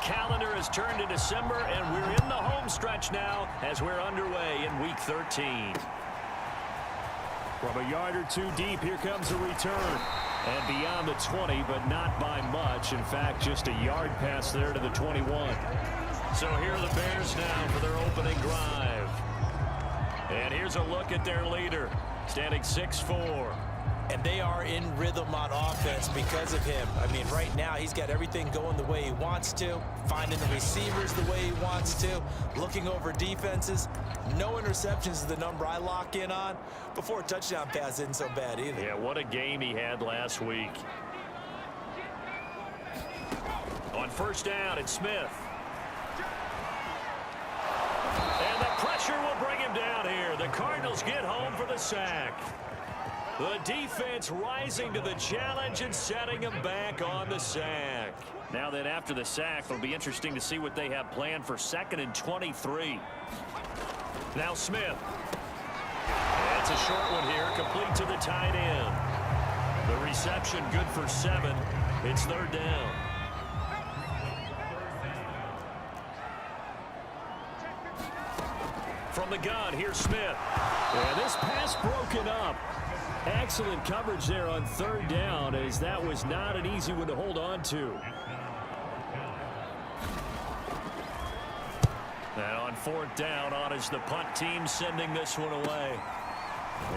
calendar has turned to December, and we're in the home stretch now as we're underway in Week 13. From a yard or two deep, here comes a return. And beyond the 20, but not by much. In fact, just a yard pass there to the 21. So here are the Bears now for their opening drive. And here's a look at their leader, standing 6'4". And they are in rhythm on offense because of him. I mean, right now, he's got everything going the way he wants to, finding the receivers the way he wants to, looking over defenses. No interceptions is the number I lock in on. Before a touchdown pass isn't so bad either. Yeah, what a game he had last week. On first down, it's Smith. And the pressure will bring him down here. The Cardinals get home for the sack. The defense rising to the challenge and setting them back on the sack. Now then, after the sack, it'll be interesting to see what they have planned for 2nd and 23. Now Smith. That's a short one here, complete to the tight end. The reception good for 7. It's 3rd down. From the gun, here's Smith. And this pass broken up. Excellent coverage there on 3rd down, as that was not an easy one to hold on to. And on 4th down, on is the punt team sending this one away.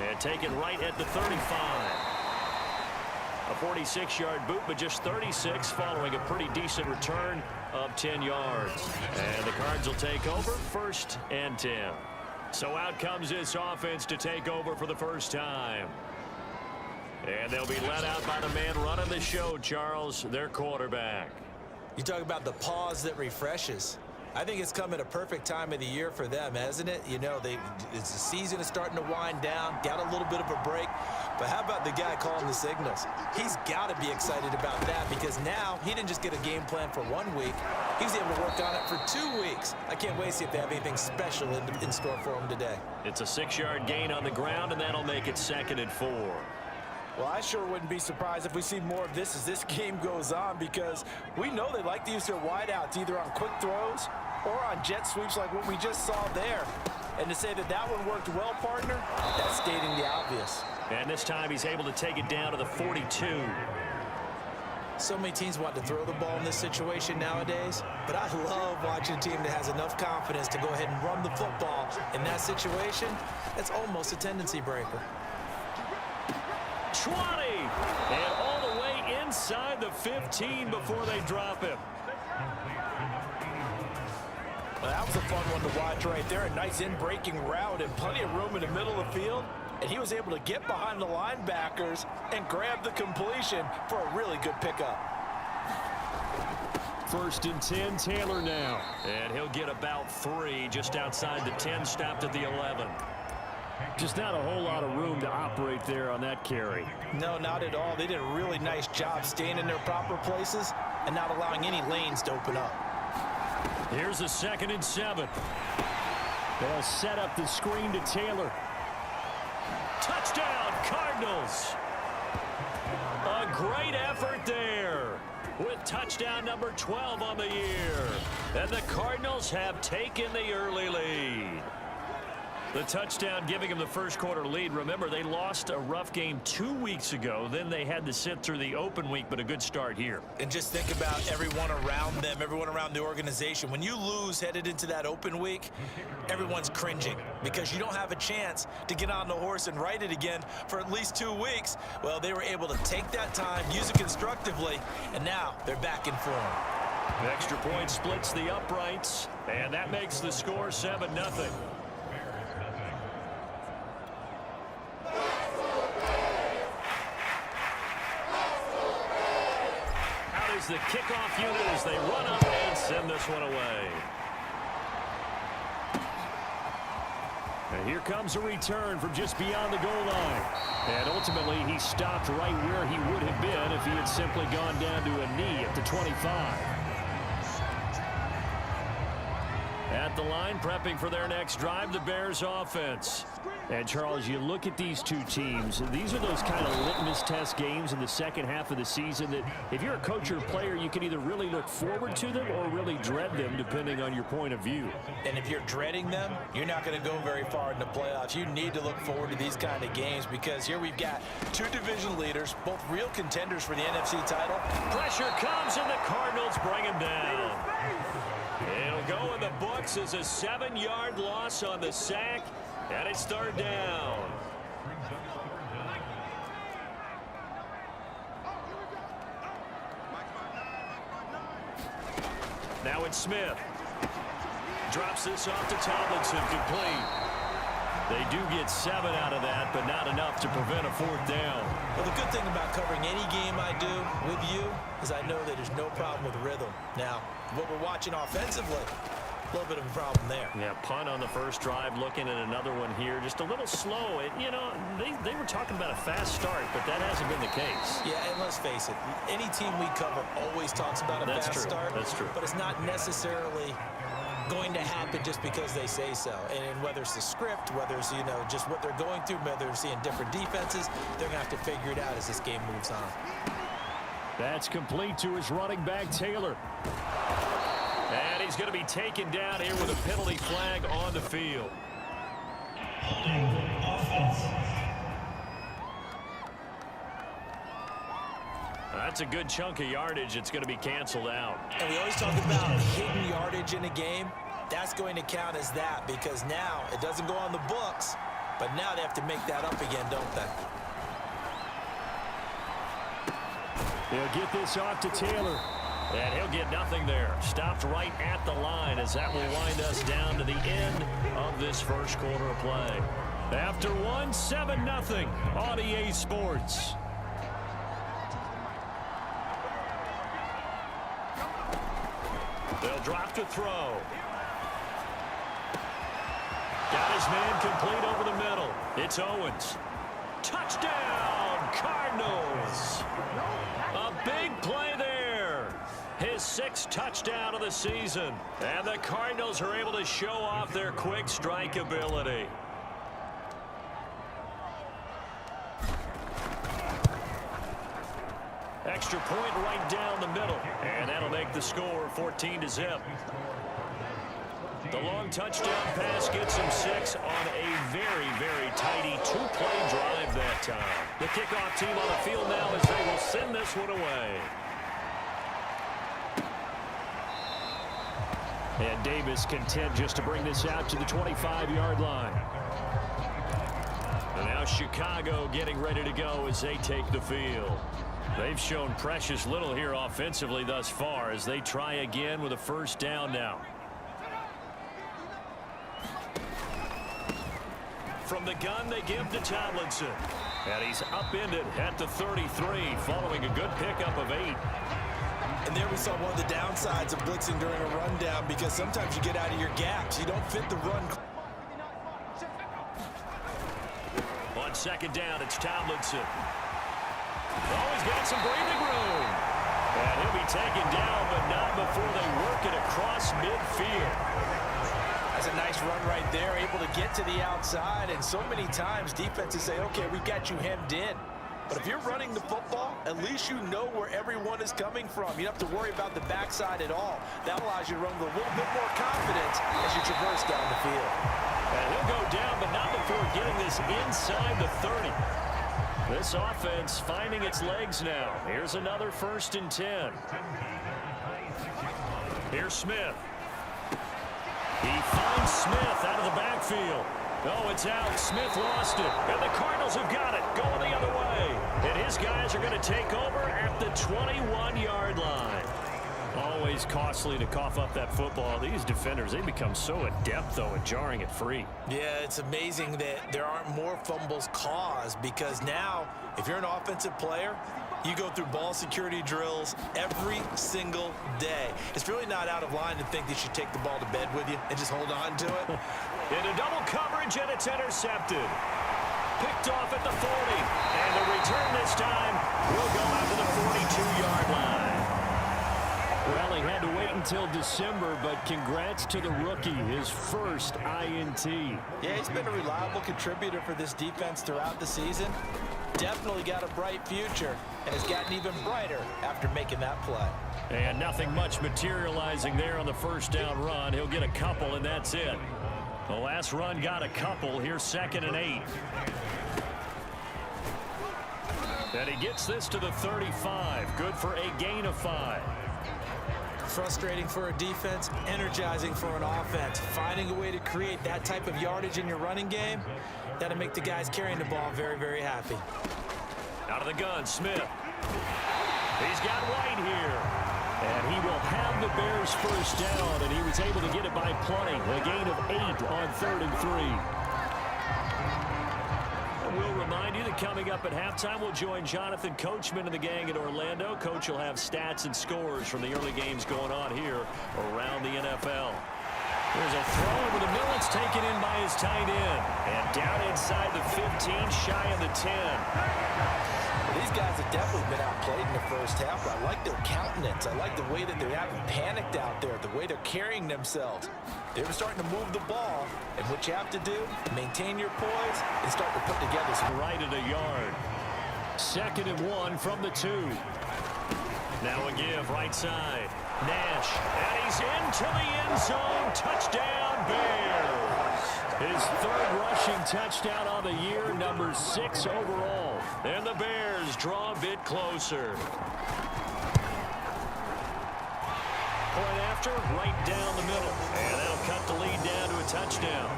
And take it right at the 35. A 46-yard boot, but just 36 following a pretty decent return of 10 yards. And the Cards will take over 1st and 10. So out comes this offense to take over for the first time. And they'll be let out by the man running the show, Charles, their quarterback. You talk about the pause that refreshes. I think it's come at a perfect time of the year for them, hasn't it? You know, the season is starting to wind down, got a little bit of a break. But how about the guy calling the signals? He's got to be excited about that, because now he didn't just get a game plan for 1 week. He was able to work on it for 2 weeks. I can't wait to see if they have anything special in store for him today. It's a 6-yard gain on the ground, and that'll make it 2nd and 4. Well, I sure wouldn't be surprised if we see more of this as this game goes on, because we know they like to use their wideouts either on quick throws or on jet sweeps like what we just saw there. And to say that that one worked well, partner, that's stating the obvious. And this time he's able to take it down to the 42. So many teams want to throw the ball in this situation nowadays, but I love watching a team that has enough confidence to go ahead and run the football. In that situation, that's almost a tendency breaker. 20, and all the way inside the 15 before they drop him. Well, that was a fun one to watch right there. A nice in-breaking route and plenty of room in the middle of the field. And he was able to get behind the linebackers and grab the completion for a really good pickup. 1st and 10, Taylor now. And he'll get about 3 just outside the 10, stopped at the 11. Just not a whole lot of room to operate there on that carry. No, not at all. They did a really nice job staying in their proper places and not allowing any lanes to open up. Here's a 2nd and 7. They'll set up the screen to Taylor. Touchdown, Cardinals. A great effort there with touchdown number 12 on the year. And the Cardinals have taken the early lead. The touchdown giving them the first quarter lead. Remember, they lost a rough game 2 weeks ago. Then they had to sit through the open week, but a good start here. And just think about everyone around them, everyone around the organization. When you lose headed into that open week, everyone's cringing because you don't have a chance to get on the horse and ride it again for at least 2 weeks. Well, they were able to take that time, use it constructively, and now they're back in form. The extra point splits the uprights, and that makes the score 7-0. The kickoff unit as they run up and send this one away. And here comes a return from just beyond the goal line. And ultimately, he stopped right where he would have been if he had simply gone down to a knee at the 25. At the line, prepping for their next drive, the Bears offense. And, Charles, you look at these two teams, these are those kind of litmus test games in the second half of the season that if you're a coach or a player, you can either really look forward to them or really dread them, depending on your point of view. And if you're dreading them, you're not going to go very far in the playoffs. You need to look forward to these kind of games because here we've got two division leaders, both real contenders for the NFC title. Pressure comes, and the Cardinals bring him down. It'll go in the books as a 7-yard loss on the sack, and it's third down. Now it's Smith. Drops this off to Tomlinson, complete. They do get 7 out of that, but not enough to prevent a fourth down. Well, the good thing about covering any game I do with you is I know that there's no problem with rhythm. Now, what we're watching offensively, a little bit of a problem there. Yeah, punt on the first drive, looking at another one here. Just a little slow. They were talking about a fast start, but that hasn't been the case. Yeah, and let's face it, any team we cover always talks about a fast start. That's true. But it's not necessarily going to happen just because they say so. And whether it's the script, whether it's, just what they're going through, whether they're seeing different defenses, they're going to have to figure it out as this game moves on. That's complete to his running back, Taylor. And he's going to be taken down here with a penalty flag on the field. That's a good chunk of yardage. It's going to be canceled out. And we always talk about hidden yardage in a game. That's going to count as that because now it doesn't go on the books, but now they have to make that up again, don't they? He'll get this off to Taylor. And he'll get nothing there. Stopped right at the line as that will wind us down to the end of this first quarter of play. After 7-0 on EA Sports. They'll drop to throw. Got his man complete over the middle. It's Owens. Touchdown, Cardinals. A big play there. His 6th touchdown of the season. And the Cardinals are able to show off their quick strike ability. Extra point right down the middle. And that'll make the score 14-0. The long touchdown pass gets him 6 on a very, very tidy 2-play drive that time. The kickoff team on the field now as they will send this one away. And Davis content just to bring this out to the 25-yard line. And now Chicago getting ready to go as they take the field. They've shown precious little here offensively thus far as they try again with a first down now. From the gun, they give to Tomlinson. And he's upended at the 33 following a good pickup of 8. And there we saw one of the downsides of blitzing during a rundown because sometimes you get out of your gaps. You don't fit the run. On second down, it's Tomlinson. Oh, he's got some breathing room. And he'll be taken down, but not before they work it across midfield. That's a nice run right there, able to get to the outside. And so many times defenses say, okay, we got you hemmed in. But if you're running the football, at least you know where everyone is coming from. You don't have to worry about the backside at all. That allows you to run with a little bit more confidence as you traverse down the field. And he'll go down, but not before getting this inside the 30. This offense finding its legs now. Here's another 1st and 10. Here's Smith. He finds Smith out of the backfield. Oh, it's out. Smith lost it. And the Cardinals have got it. Going the other way. And his guys are going to take over at the 21-yard line. Always costly to cough up that football. These defenders, they become so adept, though, at jarring it free. Yeah, it's amazing that there aren't more fumbles caused because now, if you're an offensive player, you go through ball security drills every single day. It's really not out of line to think that you take the ball to bed with you and just hold on to it. Into double coverage, and it's intercepted. Picked off at the 40. And the return this time will go out to the 42-yard line. Well, he had to wait until December, but congrats to the rookie, his first INT. Yeah, he's been a reliable contributor for this defense throughout the season. Definitely got a bright future, and has gotten even brighter after making that play. And nothing much materializing there on the first down run. He'll get a couple, and that's it. The last run got a couple. Here's 2nd and 8. And he gets this to the 35. Good for a gain of 5. Frustrating for a defense, energizing for an offense. Finding a way to create that type of yardage in your running game, that'll make the guys carrying the ball very, very happy. Out of the gun, Smith. He's got White here. And he will have the Bears first down, and he was able to get it by plenty. A gain of 8 on 3rd and 3. We'll remind you that coming up at halftime, we'll join Jonathan Coachman and the gang in Orlando. Coach will have stats and scores from the early games going on here around the NFL. There's a throw over the middle. It's taken in by his tight end. And down inside the 15, shy of the 10. These guys have definitely been outplayed in the first half, but I like their countenance. I like the way that they haven't panicked out there, the way they're carrying themselves. They're starting to move the ball, and what you have to do, maintain your poise and start to put together some. Right at a yard. 2nd and 1 from the 2. Now a give right side. Nash, and he's into the end zone. Touchdown, Bears. His 3rd rushing touchdown on the year, number 6 overall. And the Bears draw a bit closer. Point after, right down the middle. And that'll cut the lead down to a touchdown.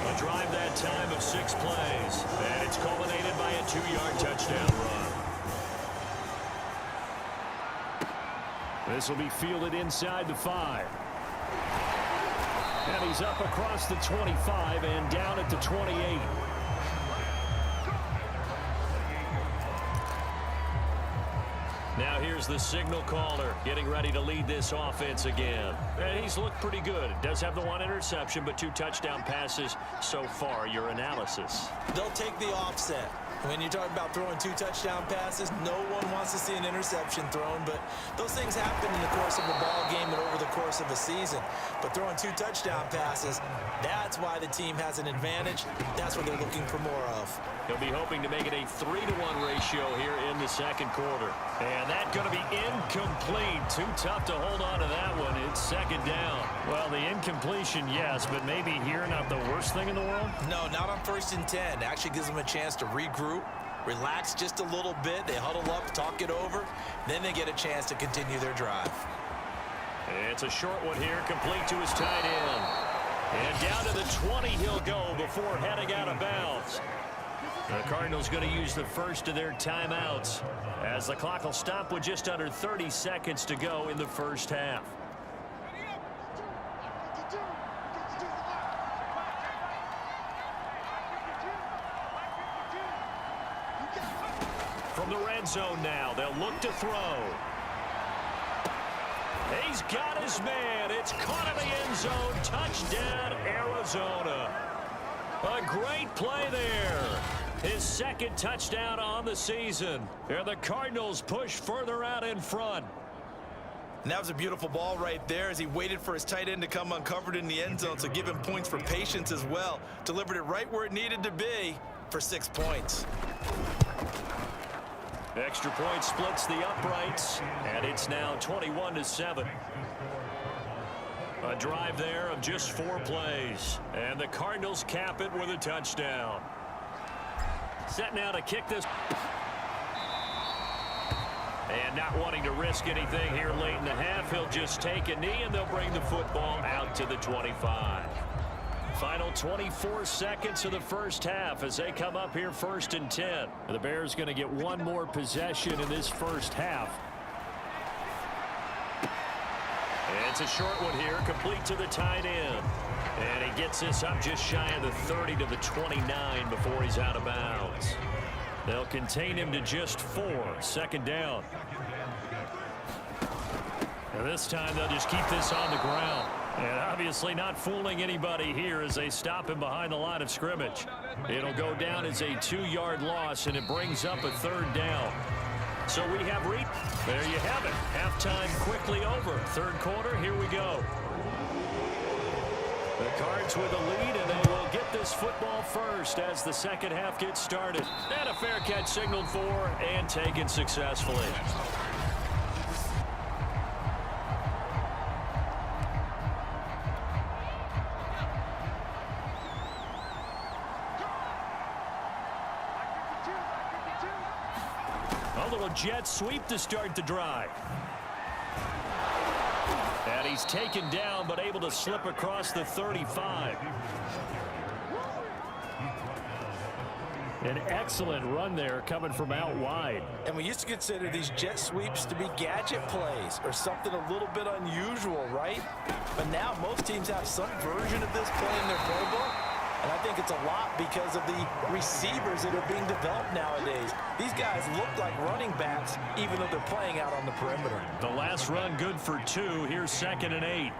A drive that time of 6 plays. And it's culminated by a 2-yard touchdown run. This will be fielded inside the 5. And he's up across the 25 and down at the 28. Now here's the signal caller getting ready to lead this offense again. And he's looked pretty good. Does have the 1 interception, but 2 touchdown passes so far. Your analysis. They'll take the offset. When you're talking about throwing 2 touchdown passes, no one wants to see an interception thrown, but those things happen in the course of a ball game and over the course of a season. But throwing 2 touchdown passes, that's why the team has an advantage. That's what they're looking for more of. He'll be hoping to make it a 3-to-1 ratio here in the 2nd quarter. And that's going to be incomplete. Too tough to hold on to that one. It's 2nd down. Well, the incompletion, yes, but maybe here not the worst thing in the world? No, not on 1st and 10. It actually gives them a chance to regroup, relax just a little bit. They huddle up, talk it over. Then they get a chance to continue their drive. It's a short one here, complete to his tight end. And down to the 20 he'll go before heading out of bounds. The Cardinals going to use the first of their timeouts as the clock will stop with just under 30 seconds to go in the first half. From the red zone now, they'll look to throw. He's got his man. It's caught in the end zone. Touchdown, Arizona. A great play there. His 2nd touchdown on the season. And the Cardinals push further out in front. And that was a beautiful ball right there as he waited for his tight end to come uncovered in the end zone, so give him points for patience as well. Delivered it right where it needed to be for 6 points. Extra point splits the uprights, and it's now 21-7. A drive there of just 4 plays, and the Cardinals cap it with a touchdown. Set now to kick this. And not wanting to risk anything here late in the half, he'll just take a knee, and they'll bring the football out to the 25. Final 24 seconds of the first half as they come up here 1st and 10. The Bears going to get 1 more possession in this first half. And it's a short one here, complete to the tight end. And he gets this up just shy of the 30 to the 29 before he's out of bounds. They'll contain him to just 4. 2nd down. And this time they'll just keep this on the ground. And obviously not fooling anybody here as they stop him behind the line of scrimmage. It'll go down as a 2-yard loss, and it brings up a 3rd down. So we have there you have it. Halftime quickly over. Third quarter, here we go. The Cards with a lead, and they will get this football first as the second half gets started. And a fair catch signaled for and taken successfully. A little jet sweep to start the drive. And he's taken down, but able to slip across the 35. An excellent run there coming from out wide. And we used to consider these jet sweeps to be gadget plays or something a little bit unusual, right? But now most teams have some version of this play in their playbook. And I think it's a lot because of the receivers that are being developed nowadays. These guys look like running backs, even though they're playing out on the perimeter. The last run good for 2. Here's 2nd and 8.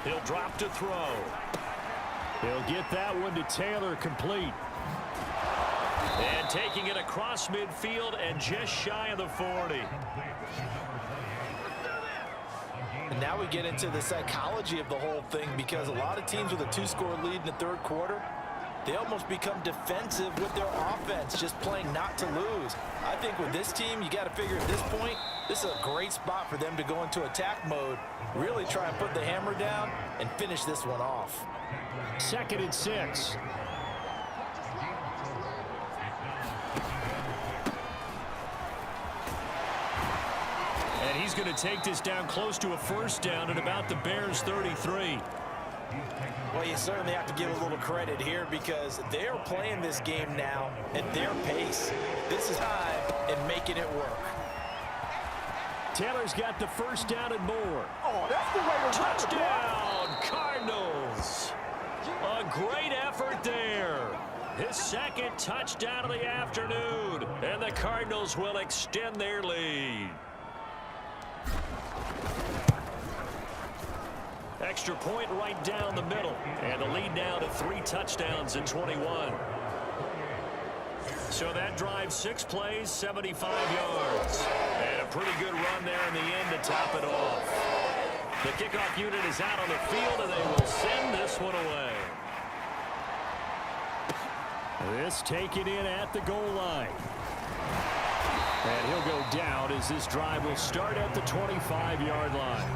He'll drop to throw. He'll get that one to Taylor complete. And taking it across midfield and just shy of the 40. And now we get into the psychology of the whole thing, because a lot of teams with a 2-score lead in the third quarter, they almost become defensive with their offense, just playing not to lose. I think with this team, you got to figure at this point, this is a great spot for them to go into attack mode, really try and put the hammer down and finish this one off. 2nd and 6. And he's going to take this down close to a first down at about the Bears' 33. Well, you certainly have to give a little credit here because they're playing this game now at their pace. This is time in making it work. Taylor's got the first down and more. Oh, that's the way to Touchdown, Cardinals. A great effort there. His 2nd touchdown of the afternoon. And the Cardinals will extend their lead. Extra point right down the middle. And the lead now to 3 touchdowns in 21. So that drive 6 plays, 75 yards. And a pretty good run there in the end to top it off. The kickoff unit is out on the field, and they will send this one away. This taken in at the goal line. And he'll go down as this drive will start at the 25-yard line.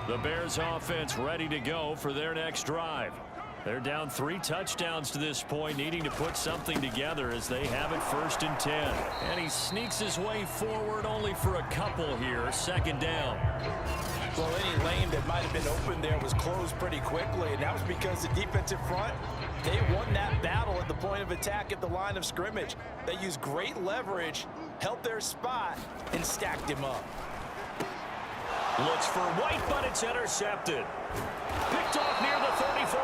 The Bears offense ready to go for their next drive. They're down 3 touchdowns to this point, needing to put something together as they have it 1st and 10. And he sneaks his way forward only for a couple here. 2nd down. Well, any lane that might have been open there was closed pretty quickly, and that was because the defensive front, they won that battle at the point of attack at the line of scrimmage. They used great leverage, held their spot, and stacked him up. Looks for White, but it's intercepted. Picked off near the 34.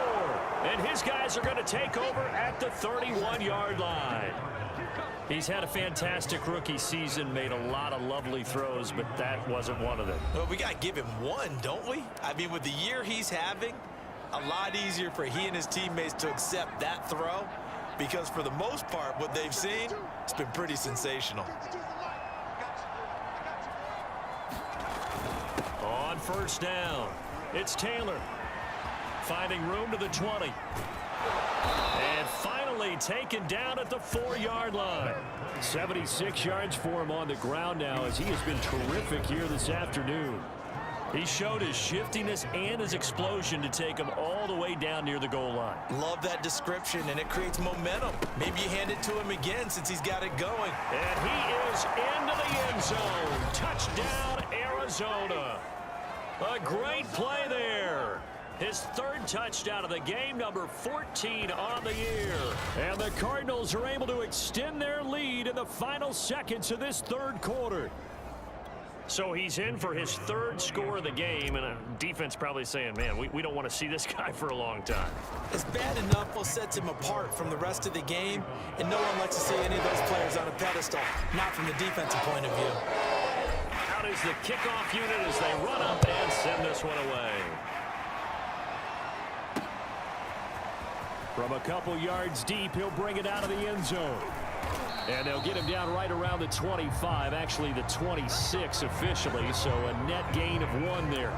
And his guys are going to take over at the 31-yard line. He's had a fantastic rookie season, made a lot of lovely throws, but that wasn't one of them. Well, we got to give him one, don't we? I mean, with the year he's having, a lot easier for he and his teammates to accept that throw, because for the most part, what they've seen, it's been pretty sensational. On 1st down, it's Taylor. Finding room to the 20. And finally taken down at the 4-yard line. 76 yards for him on the ground now as he has been terrific here this afternoon. He showed his shiftiness and his explosion to take him all the way down near the goal line. Love that description, and it creates momentum. Maybe you hand it to him again since he's got it going. And he is into the end zone. Touchdown, Arizona. A great play there. His 3rd touchdown of the game, number 14 on the year. And the Cardinals are able to extend their lead in the final seconds of this 3rd quarter. So he's in for his 3rd score of the game, and a defense probably saying, man, we don't want to see this guy for a long time. It's bad enough what sets him apart from the rest of the game, and no one likes to see any of those players on a pedestal, not from the defensive point of view. Out is the kickoff unit as they run up and send this one away. From a couple yards deep, he'll bring it out of the end zone. And they'll get him down right around the 25, actually the 26 officially, so a net gain of 1 there.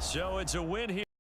So it's a win here.